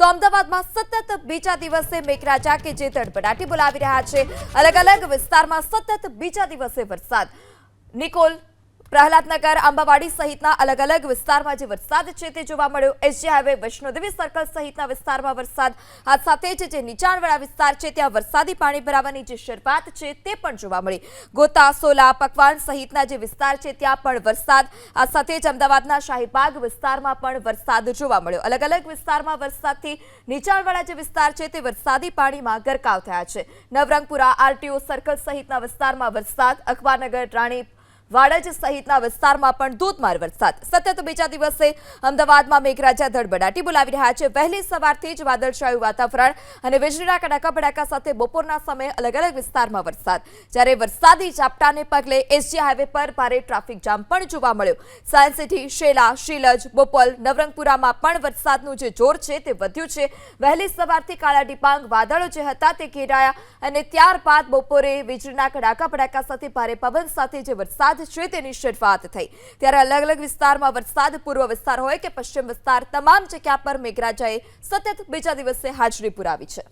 તો અમદાવાદમાં સતત બીજા દિવસે મેઘરાજા કે જે તડબડાટી બોલાવી રહ્યા છે। અલગ અલગ વિસ્તારમાં સતત બીજા દિવસે વરસાદ। નિકોલ, પ્રહલાદનગર, આંબાવાડી સહિતના અલગ અલગ વિસ્તારમાં જે વરસાદ છે તે જોવા મળ્યો। એસજી હાઈવે, વૈષ્ણોદેવી સર્કલ સહિતના વિસ્તારમાં વરસાદ। આ સાથે જે નીચાણવાળા વિસ્તાર છે ત્યાં વરસાદી પાણી ભરાવાની જે શરૂઆત છે તે પણ જોવા મળી। ગોતા, સોલા, પકવાન સહિતના જે વિસ્તાર છે ત્યાં પણ વરસાદ। આ સાથે જ અમદાવાદના શાહીબાગ વિસ્તારમાં પણ વરસાદ જોવા મળ્યો। અલગ અલગ વિસ્તારમાં વરસાદથી નીચાણવાળા જે વિસ્તાર છે તે વરસાદી પાણીમાં ગરકાવ થયા છે। નવરંગપુરા, આરટીઓ સર્કલ સહિતના વિસ્તારમાં વરસાદ। અખબારનગર, રાણી વાડજ સહિતના વિસ્તારમાં પણ ધોધમાર વરસાદ। સતત બીજા દિવસે અમદાવાદમાં મેઘરાજા ધડબડાટી બોલાવી રહ્યા છે। વહેલી સવારથી જ વાદળછાયું વાતાવરણ અને વીજળીના કડાકા ભડાકા સાથે બપોરના સમયે અલગ અલગ વિસ્તારમાં વરસાદ। જ્યારે વરસાદી ઝાપટાને પગલે એસજી હાઈવે પર ભારે ટ્રાફિક જામ પણ જોવા મળ્યો। સાયન્સ સિટી, શેલા, શીલજ, બોપલ, નવરંગપુરામાં પણ વરસાદનું જે જોર છે તે વધ્યું છે। વહેલી સવારથી કાળા ડિબાંગ વાદળો જે હતા તે ઘેરાયા અને ત્યારબાદ બપોરે વીજળીના કડાકા ભડાકા સાથે ભારે પવન સાથે જે વરસાદ છે તેની શરૂઆત થઈ। ત્યારે અલગ અલગ વિસ્તારમાં વરસાદ। પૂર્વ વિસ્તાર હોય કે પશ્ચિમ વિસ્તાર, તમામ જગ્યા પર મેઘરાજાએ સતત બીજા દિવસે હાજરી પુરાવી છે।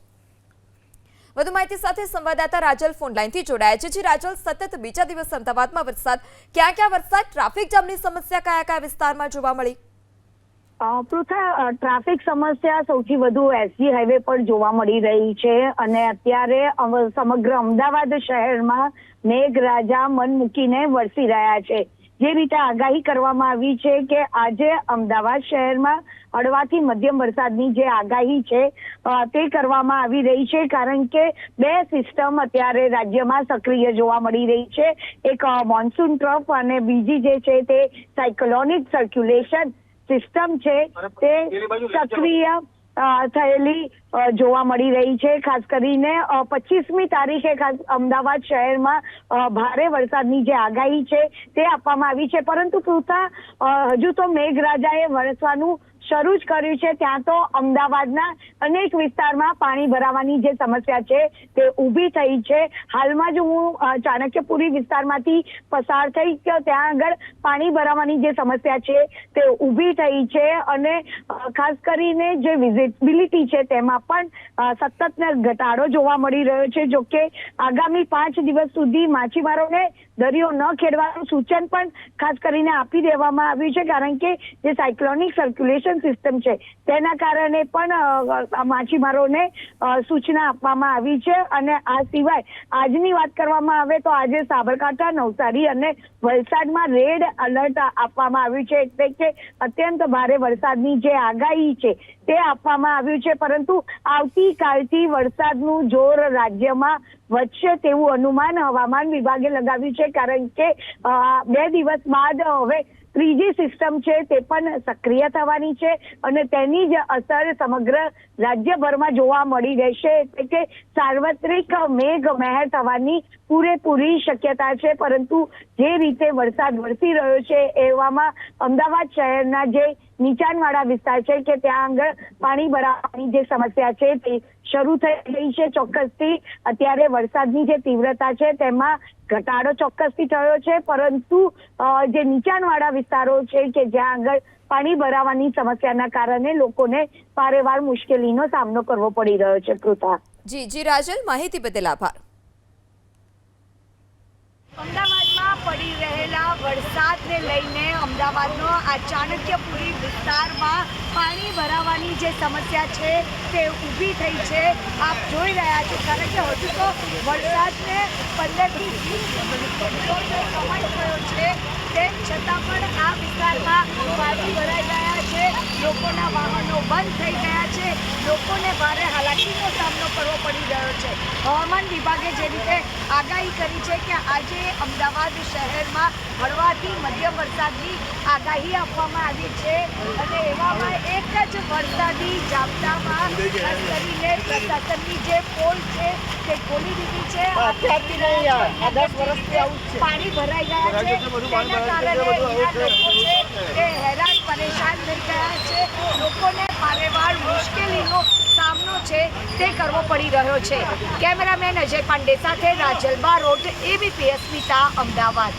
વધુ માહિતી સાથે સંવાદદાતા રાજલ ફોન લાઈનથી જોડાયા છે। રાજલ, સતત બીજા દિવસે અમદાવાદમાં વરસાદ, ક્યાં ક્યાં વરસાદ, ટ્રાફિક જામની સમસ્યા કયા કયા વિસ્તારમાં જોવા મળી? પૃથા, ટ્રાફિક સમસ્યા સૌથી વધુ એસજી હાઈવે પર જોવા મળી રહી છે અને અત્યારે સમગ્ર અમદાવાદ શહેરમાં મેઘરાજા મન મૂકીને વરસી રહ્યા છે। જે રીતે આગાહી કરવામાં આવી છે કે આજે અમદાવાદ શહેરમાં હળવાથી મધ્યમ વરસાદની જે આગાહી છે તે કરવામાં આવી રહી છે, કારણ કે બે સિસ્ટમ અત્યારે રાજ્યમાં સક્રિય જોવા મળી રહી છે। એક મોન્સૂન ટ્રફ અને બીજી જે છે તે સાયક્લોનિક સર્ક્યુલેશન સિસ્ટમ છે તે સક્રિય થયેલી જોવા મળી રહી છે। ખાસ કરીને 25મી તારીખે ખાસ અમદાવાદ શહેરમાં ભારે વરસાદની જે આગાહી છે તે આપવામાં આવી છે, પરંતુ પૂરતા હજુ તો મેઘરાજાએ વરસવાનું શરૂ જ કર્યું છે। ત્યાં તો અમદાવાદના અનેક વિસ્તારમાં પાણી ભરાવાની જે સમસ્યા છે તે ઊભી થઈ છે। હાલમાં જ હું ચાણક્યપુરી વિસ્તારમાંથી પસાર થઈ કે ત્યાં આગળ પાણી ભરાવાની જે સમસ્યા છે તે ઊભી થઈ છે અને ખાસ કરીને જે વિઝિબિલિટી છે તેમાં પણ સતત ઘટાડો જોવા મળી રહ્યો છે। જોકે આગામી 5 દિવસ સુધી માછીમારોને દરિયો ન ખેડવાનું સૂચન પણ ખાસ કરીને આપી દેવામાં આવ્યું છે, કારણ કે જે સાયક્લોનિક સર્ક્યુલેશન સિસ્ટમ છે તેના કારણે પણ માછીમારોને સૂચના આપવામાં આવી છે। અને આ સિવાય આજની વાત કરવામાં આવે તો આજે સાબરકાંઠા, નવસારી અને વલસાડમાં રેડ એલર્ટ આપવામાં આવ્યું છે, એટલે કે અત્યંત ભારે વરસાદની જે આગાહી છે તે આપવામાં આવ્યું છે। પરંતુ આવતીકાલથી વરસાદનું જોર રાજ્યમાં વધશે તેવું અનુમાન હવામાન વિભાગે લગાવ્યું છે, કારણ કે 2 દિવસ બાદ હવે ત્રીજી સિસ્ટમ છે તે પણ સક્રિય થવાની છે અને તેની જ અસર સમગ્ર રાજ્યભરમાં જોવા મળી રહેશે, એટલે કે સાર્વત્રિક મેઘમહેર થવાની પૂરેપૂરી શક્યતા છે। પરંતુ જે રીતે વરસાદ વરસી રહ્યો છે એવામાં અમદાવાદ શહેરના જે નીચાણવાળા વિસ્તાર છે કે ત્યાં આગળ પાણી ભરાવાની જે સમસ્યા છે તે શરૂ થઈ ગઈ છે। ચોક્કસથી અત્યારે વરસાદની જે તીવ્રતા છે તેમાં ઘટાડો ચોક્કસથી થયો છે, પરંતુ જે નીચાણવાળા વિસ્તારો છે કે જ્યાં આગળ પાણી ભરાવાની સમસ્યાના કારણે લોકોને વારેવાર મુશ્કેલીનો સામનો કરવો પડી રહ્યો છે। પૃથા જી રાજલ, માહિતી બદલ આભાર। અમદાવાદમાં પડી રહેલા વરસાદને લઈને અમદાવાદનો આ ચાણક્યપુરી વિસ્તારમાં પાણી ભરાવાની જે સમસ્યા છે તે ઊભી થઈ છે। આપ જોઈ રહ્યા છો, કારણ કે હજુ તો વરસાદને 15થી 20 મિનિટનો સમય થયો છે, તેમ છતાં પણ આ વિસ્તારમાં પાણી ભરાઈ ગયા છે। લોકોના વાહનો બંધ થઈ ગયા છે, લોકોને ભારે હાલાકીનો સામનો કરવો પડી રહ્યો છે। હવામાન વિભાગે જે રીતે આગાહી કરી છે કે આજે અમદાવાદ શહેરમાં હળવાથી મધ્યમ વરસાદની આગાહી આપવામાં આવી છે અને એવામાં એક જ વરસાદી ઝાપટામાં ખાસ કરીને પ્રશાસનની જે પોલ છે તે ખોલી દીધી છે। પાણી ભરાઈ ગયા છે, તેના કારણે અહીંયા લોકો છે તે હેરાન પરેશાન થઈ ગયા છે। લોકોને વારેવાર મુશ્કેલીનો સામનો છે તે કરવો પડી રહ્યો છે। કેમેરામેન અજય પાંડે સાથે રાજલ બારોટ, ABP અસ્મિતા, અમદાવાદ।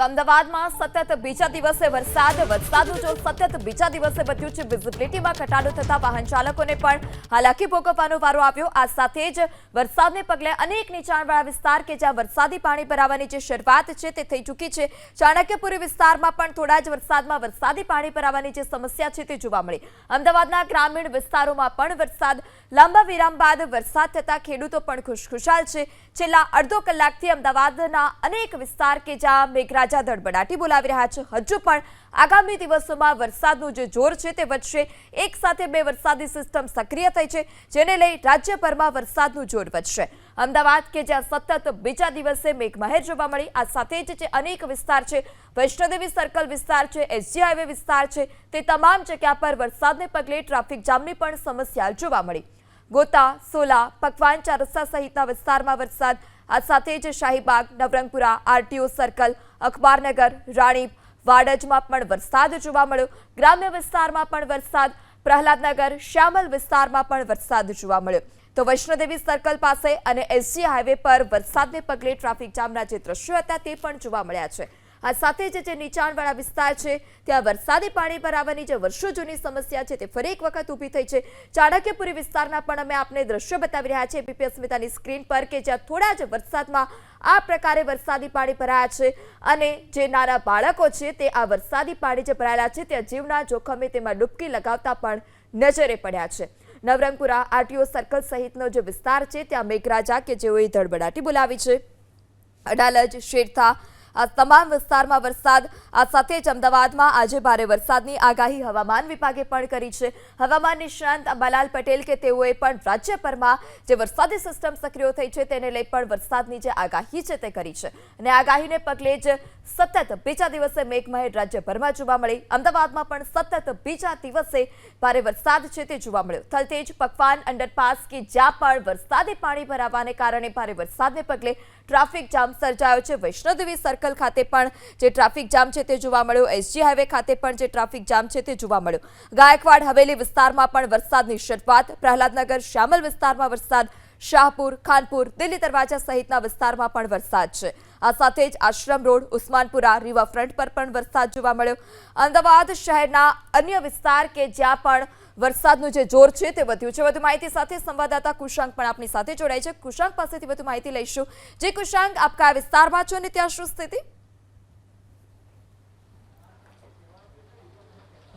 તો અમદાવાદમાં સતત બીજા દિવસે વરસાદનું જોર સતત બીજા દિવસે વધ્યું છે. વિઝિબિલિટીમાં ઘટાડો થતા વાહન ચાલકોને પણ હાલાકી ભોગવવાનો વારો આવ્યો. આ સાથે જ વરસાદને પગલે અનેક નીચાણવાળા વિસ્તાર કે જ્યાં વરસાદી પાણી ભરાવાની જે શરૂઆત છે તે થઈ ચૂકી છે. ચાણક્યપુરી વિસ્તારમાં પણ થોડા જ વરસાદમાં વરસાદી પાણી ભરાવાની જે સમસ્યા છે તે જોવા મળી. અમદાવાદના ગ્રામીણ વિસ્તારોમાં પણ વરસાદ લાંબા વિરામ બાદ વરસાદ થતા ખેડૂતો પણ ખુશખુશાલ છે. છેલ્લા અડધો કલાકથી અમદાવાદના અનેક વિસ્તાર કે જ્યાં મેઘરાજા ધડબડાટી બોલાવી રહ્યા છે. હજુ પણ આગામી દિવસોમાં વરસાદનું જે જોર છે તે વધશે. એક સાથે બે વરસાદી સિસ્ટમ સક્રિય થઈ છે, જેને લઈ રાજ્યભરમાં વરસાદનું જોર વધશે. અમદાવાદ કે જ્યાં સતત બીજા દિવસે મેઘમહેર જોવા મળી, આ સાથે જ જે અનેક વિસ્તાર છે, વૈષ્ણોદેવી સર્કલ વિસ્તાર છે, એસજી હાઈવે વિસ્તાર છે, તે તમામ જગ્યા પર વરસાદને પગલે ટ્રાફિક જામની પણ સમસ્યા જોવા મળી. ગોતા, સોલા, પકવાન, ચાર રસ્તા સહિતના વિસ્તારમાં વરસાદ, આ સાથે જ શાહીબાગ, નવરંગપુરા, આરટીઓ સર્કલ, અખબારનગર, રાણીપ, વાડજમાં પણ વરસાદ જોવા મળ્યો. ગ્રામ્ય વિસ્તારમાં પણ વરસાદ, પ્રહલાદનગર, શ્યામલ વિસ્તારમાં પણ વરસાદ જોવા મળ્યો. તો વૈષ્ણોદેવી સર્કલ પાસે અને એસજી હાઈવે પર વરસાદને પગલે ટ્રાફિક જામના જે દ્રશ્યો હતા તે પણ જોવા મળ્યા છે. આ સાથે જ જે નીચાણવાળા વિસ્તાર છે ત્યાં વરસાદી પાણી ભરાવાની જે વર્ષો જૂની સમસ્યા છે તે ફરી એક વખત ઊભી થઈ છે. ચાણક્યપુરી વિસ્તારના પણ અમે આપને દ્રશ્યો બતાવી રહ્યા છીએ એબીપી અસ્મિતાની સ્ક્રીન પર કે જ્યાં થોડા જ વરસાદમાં આ પ્રકારે વરસાદી પાણી ભરાયા છે અને જે નાના બાળકો છે તે આ વરસાદી પાણી જે ભરાયેલા છે ત્યાં જીવના જોખમે તેમાં ડૂબકી લગાવતા પણ નજરે પડ્યા છે. નવરંગપુરા, આરટીઓ સર્કલ સહિતનો જે વિસ્તાર છે ત્યાં મેઘરાજા કે જેઓએ ધડબડાટી બોલાવી છે. અડાલજ, શેરથા, આ તમામ વિસ્તારમાં વરસાદ. આ સાથે જ અમદાવાદમાં આજે ભારે વરસાદની આગાહી હવામાન વિભાગે પણ કરી છે. હવામાન નિષ્ણાંત અંબાલાલ પટેલ કે તેઓએ પણ રાજ્યભરમાં જે વરસાદી સિસ્ટમ સક્રિય થઈ છે તેને લઈ પણ વરસાદની જે આગાહી છે તે કરી છે અને આગાહીને પગલે જ સતત બીજા દિવસે મેઘમહેર રાજ્યભરમાં જોવા મળી. અમદાવાદમાં પણ સતત બીજા દિવસે ભારે વરસાદ છે તે જોવા મળ્યો. થલતેજ, પકવાન, અંડરપાસ કે જ્યાં પણ વરસાદી પાણી ભરાવાને કારણે ભારે વરસાદને પગલે ટ્રાફિક જામ સર્જાયો છે. વૈષ્ણોદેવી સર્કલ ખાતે પણ જે ટ્રાફિક જામ છે તે જોવા મળ્યો. એસજી હાઈવે ખાતે પણ જે ટ્રાફિક જામ છે તે જોવા મળ્યો. ગાયકવાડ હવેલી વિસ્તારમાં પણ વરસાદની શરૂઆત. પ્રહલાદનગર, શ્યામલ વિસ્તારમાં વરસાદ. શાહપુર, ખાનપુર, દિલ્હી દરવાજા સહિતના વિસ્તારમાં પણ વરસાદ છે. આ સાથે જ આશ્રમ રોડ, ઉસ્માનપુરા, રિવરફ્રન્ટ પર પણ વરસાદ જોવા મળ્યો. અમદાવાદ શહેરના અન્ય વિસ્તાર કે જ્યાં પણ વરસાદનું જે જોર છે તે વધ્યું છે. વધુ માહિતી સાથે સંવાદદાતા કુશાંક પણ આપની સાથે જોડાય છે. કુશાંક પાસેથી વધુ માહિતી લઈશું. જે કુશાંક, આપ કયા વિસ્તારમાં છો અને ત્યાં શું સ્થિતિ?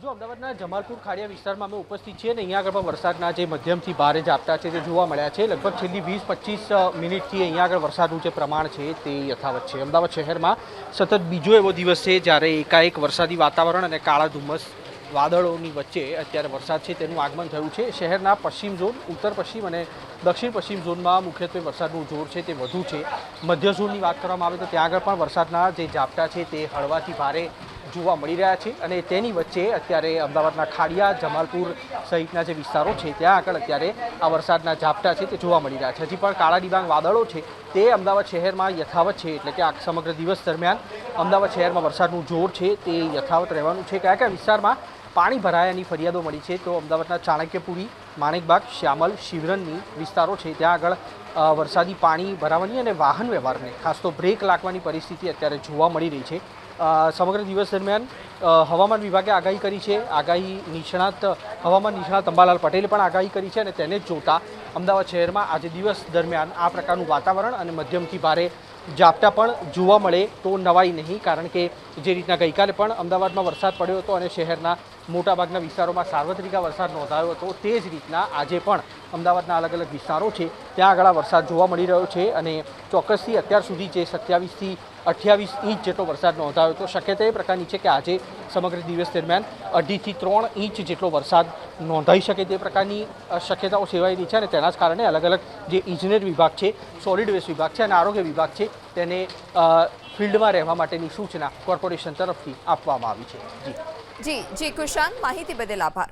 જો અમદાવાદના જમાલપુર ખાડિયા વિસ્તારમાં અમે ઉપસ્થિત છીએ અને અહીંયા આગળ પણ વરસાદના જે મધ્યમથી ભારે ઝાપટા છે તે જોવા મળ્યા છે. લગભગ છેલ્લી 20-25 મિનિટથી અહીંયા આગળ વરસાદનું જે પ્રમાણ છે તે યથાવત છે. અમદાવાદ શહેરમાં સતત બીજો એવો દિવસ છે જ્યારે એકાએક વરસાદી વાતાવરણ અને કાળા ધુમ્મસ વાદળોની વચ્ચે અત્યારે વરસાદ છે તેનું આગમન થયું છે. શહેરના પશ્ચિમ ઝોન, ઉત્તર પશ્ચિમ અને દક્ષિણ પશ્ચિમ ઝોનમાં મુખ્યત્વે વરસાદનું જોર છે તે વધુ છે. મધ્ય ઝોનની વાત કરવામાં આવે તો ત્યાં આગળ પણ વરસાદના જે ઝાપટા છે તે હળવાથી ભારે જોવા મળી રહ્યા છે અને તેની વચ્ચે અત્યારે અમદાવાદના ખાડિયા, જમાલપુર સહિતના જે વિસ્તારો છે ત્યાં આગળ અત્યારે આ વરસાદના ઝાપટા છે તે જોવા મળી રહ્યા છે. હજી પણ કાળા ડિબાંગ વાદળો છે તે અમદાવાદ શહેરમાં યથાવત છે, એટલે કે આ સમગ્ર દિવસ દરમિયાન અમદાવાદ શહેરમાં વરસાદનું જોર છે તે યથાવત રહેવાનું છે. કયા કયા વિસ્તારમાં પાણી ભરાયાની ફરિયાદો મળી છે તો અમદાવાદના ચાણક્યપુરી, માણેકબાગ, શ્યામલ, શિવરનની વિસ્તારો છે ત્યાં આગળ વરસાદી પાણી ભરાવાની અને વાહન વ્યવહારને ખાસ તો બ્રેક લાગવાની પરિસ્થિતિ અત્યારે જોવા મળી રહી છે. સમગ્ર દિવસ દરમિયાન હવામાન વિભાગે આગાહી કરી છે. હવામાન નિષ્ણાત અંબાલાલ પટેલે પણ આગાહી કરી છે અને તેને જ જોતા અમદાવાદ શહેરમાં આજે દિવસ દરમિયાન આ પ્રકારનું વાતાવરણ અને મધ્યમથી ભારે ઝાપટા પણ જોવા મળે તો નવાઈ નહીં, કારણ કે જે રીતના ગઈકાલે પણ અમદાવાદમાં વરસાદ પડ્યો હતો અને શહેરના મોટાભાગના વિસ્તારોમાં સાર્વત્રિક વરસાદ નોંધાયો હતો, તે જ રીતના આજે પણ અમદાવાદના અલગ અલગ વિસ્તારો છે ત્યાં આગળ વરસાદ જોવા મળી રહ્યો છે અને ચોક્કસથી અત્યાર સુધી જે 27થી 28 ઇંચ જેટલો વરસાદ નોંધાયો હતો. શક્યતા એ પ્રકારની છે કે આજે સમગ્ર દિવસ દરમિયાન 2.5 થી 3 ઇંચ જેટલો વરસાદ નોંધાઈ શકે તે પ્રકારની શક્યતાઓ સેવાઈ રહી છે અને તેના જ કારણે અલગ અલગ જે ઇજનેર વિભાગ છે, સોલિડ વેસ્ટ વિભાગ છે અને આરોગ્ય વિભાગ છે તેને ફિલ્ડમાં રહેવા માટેની સૂચના કોર્પોરેશન તરફથી આપવામાં આવી છે. જી કુશાંક, માહિતી બદલ આભાર.